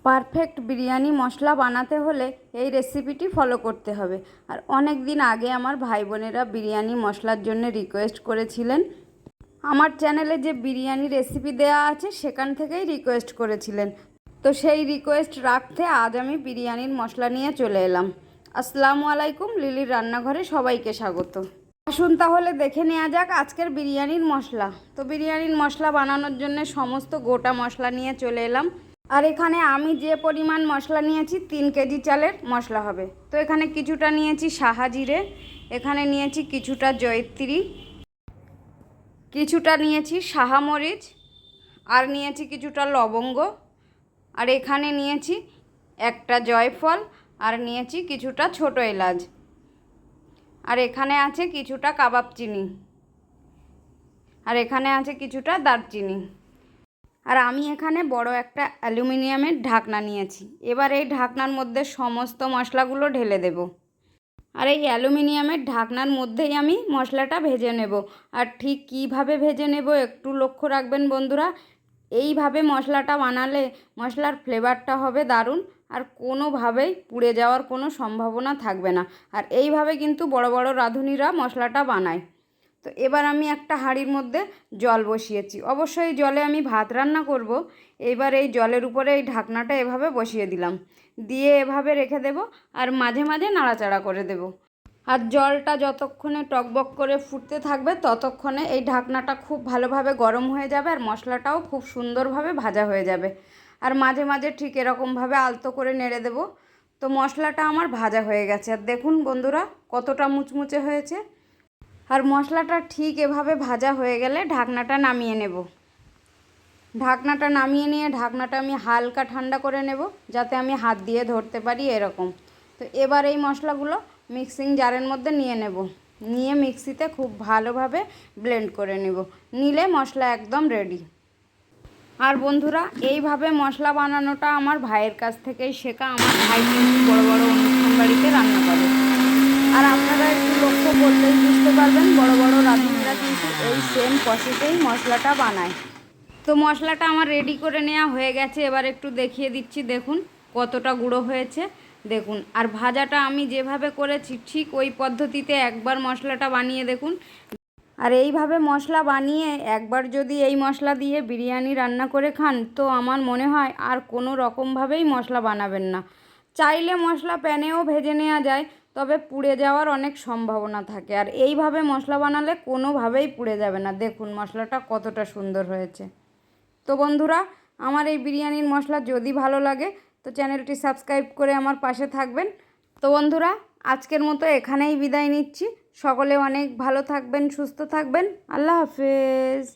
Perfect biryani মশলা বানাতে হলে এই রেসিপিটি ফলো করতে হবে। আর অনেক দিন আগে আমার ভাই বোনেরা বিরিয়ানি মশলার জন্য রিকোয়েস্ট করেছিলেন। আমার চ্যানেলে যে বিরিয়ানি রেসিপি দেওয়া আছে সেখান থেকেই রিকোয়েস্ট করেছিলেন। তো সেই রিকোয়েস্ট রাখতে আজ আমি বিরিয়ানির মশলা নিয়ে চলে এলাম। আসসালামু আলাইকুম, লিলির রান্নাঘরে সবাইকে স্বাগত। আসুন তাহলে দেখে নেওয়া যাক আজকের বিরিয়ানির মশলা। তো বিরিয়ানির মশলা বানানোর জন্য সমস্ত গোটা মশলা নিয়ে চলে এলাম। আর এখানে আমি যে পরিমাণ মশলা নিয়েছি 3 কেজি চালের মশলা হবে। তো এখানে কিছুটা নিয়েছি সাহা জিরে, এখানে নিয়েছি কিছুটা জয়িত্রী, কিছুটা নিয়েছি সাহা মরিচ, আর নিয়েছি কিছুটা লবঙ্গ, আর এখানে নিয়েছি একটা জয়ফল, আর নিয়েছি কিছুটা ছোটো এলাচ, আর এখানে আছে কিছুটা কাবাব চিনি, আর এখানে আছে কিছুটা দারচিনি। আর আমি এখানে বড় একটা অ্যালুমিনিয়ামের ঢাকনা নিয়েছি। এবার এই ঢাকনার মধ্যে সমস্ত মশলাগুলো ঢেলে দেব। আর এই অ্যালুমিনিয়ামের ঢাকনার মধ্যেই আমি মশলাটা ভেজে নেব। আর ঠিক কীভাবে ভেজে নেব একটু লক্ষ্য রাখবেন বন্ধুরা। এইভাবে মশলাটা বানালে মশলার ফ্লেভারটা হবে দারুণ, আর কোনোভাবেই পুড়ে যাওয়ার কোনো সম্ভাবনা থাকবে না। আর এইভাবে কিন্তু বড় বড় রাঁধুনিরা মশলাটা বানায়। তো এবার আমি একটা হাঁড়ির মধ্যে জল বসিয়েছি। অবশ্যই জলে আমি ভাত রান্না করব। এবার এই জলের উপরে এই ঢাকনাটা এভাবে বসিয়ে দিলাম, দিয়ে এভাবে রেখে দেব, আর মাঝে মাঝে নাড়াচাড়া করে দেব। আর জলটা যতক্ষণে টকবক করে ফুটতে থাকবে ততক্ষণে এই ঢাকনাটা খুব ভালোভাবে গরম হয়ে যাবে, আর মশলাটাও খুব সুন্দরভাবে ভাজা হয়ে যাবে। আর মাঝে মাঝে ঠিক এরকমভাবে আলতো করে নেড়ে দেব। তো মশলাটা আমার ভাজা হয়ে গেছে, আর দেখুন বন্ধুরা কতটা মুচমুচে হয়েছে। আর মশলাটা ঠিক এভাবে ভাজা হয়ে গেলে ঢাকনাটা নামিয়ে নেব। ঢাকনাটা নামিয়ে নিয়ে ঢাকনাটা আমি হালকা ঠান্ডা করে নেব, যাতে আমি হাত দিয়ে ধরতে পারি এরকম। তো এবার এই মশলাগুলো মিক্সিং জারের মধ্যে নিয়ে নেব, নিয়ে মিক্সিতে খুব ভালোভাবে ব্লেন্ড করে নেব। নিলে মশলা একদম রেডি। আর বন্ধুরা এইভাবে মশলা বানানোটা আমার ভাইয়ের কাছ থেকেই শেখা। আমার ভাই কিন্তু বড় বড় অনুষ্ঠান বাড়িতে রান্না করে। আর আপনারা একটু লক্ষ্য করলেই বুঝতে পারবেন বড় বড় রাঁধুনিরা কিন্তু এই সেম প্রসেসেই মশলাটা বানায়। তো মশলাটা আমার রেডি করে নেওয়া হয়ে গেছে। এবার একটু দেখিয়ে দিচ্ছি, দেখুন কতটা গুঁড়ো হয়েছে দেখুন। আর ভাজাটা আমি যেভাবে করেছি ঠিক ওই পদ্ধতিতে একবার মশলাটা বানিয়ে দেখুন। আর এইভাবে মশলা বানিয়ে একবার যদি এই মশলা দিয়ে বিরিয়ানি রান্না করে খান, তো আমার মনে হয় আর কোনো রকমভাবেই মশলা বানাবেন না। চাইলে মশলা প্যানেও ভেজে নেওয়া যায়, তবে পুড়ে যাওয়ার অনেক সম্ভাবনা থাকে। আর এইভাবে মশলা বানালে কোনোভাবেই পুড়ে যাবে না। দেখুন মশলাটা কতটা সুন্দর হয়েছে। তো বন্ধুরা, আমার এই বিরিয়ানির মশলা যদি ভালো লাগে তো চ্যানেলটি সাবস্ক্রাইব করে আমার পাশে থাকবেন। তো বন্ধুরা, আজকের মতো এখানেই বিদায় নিচ্ছি। সকলে অনেক ভালো থাকবেন, সুস্থ থাকবেন। আল্লাহ হাফেজ।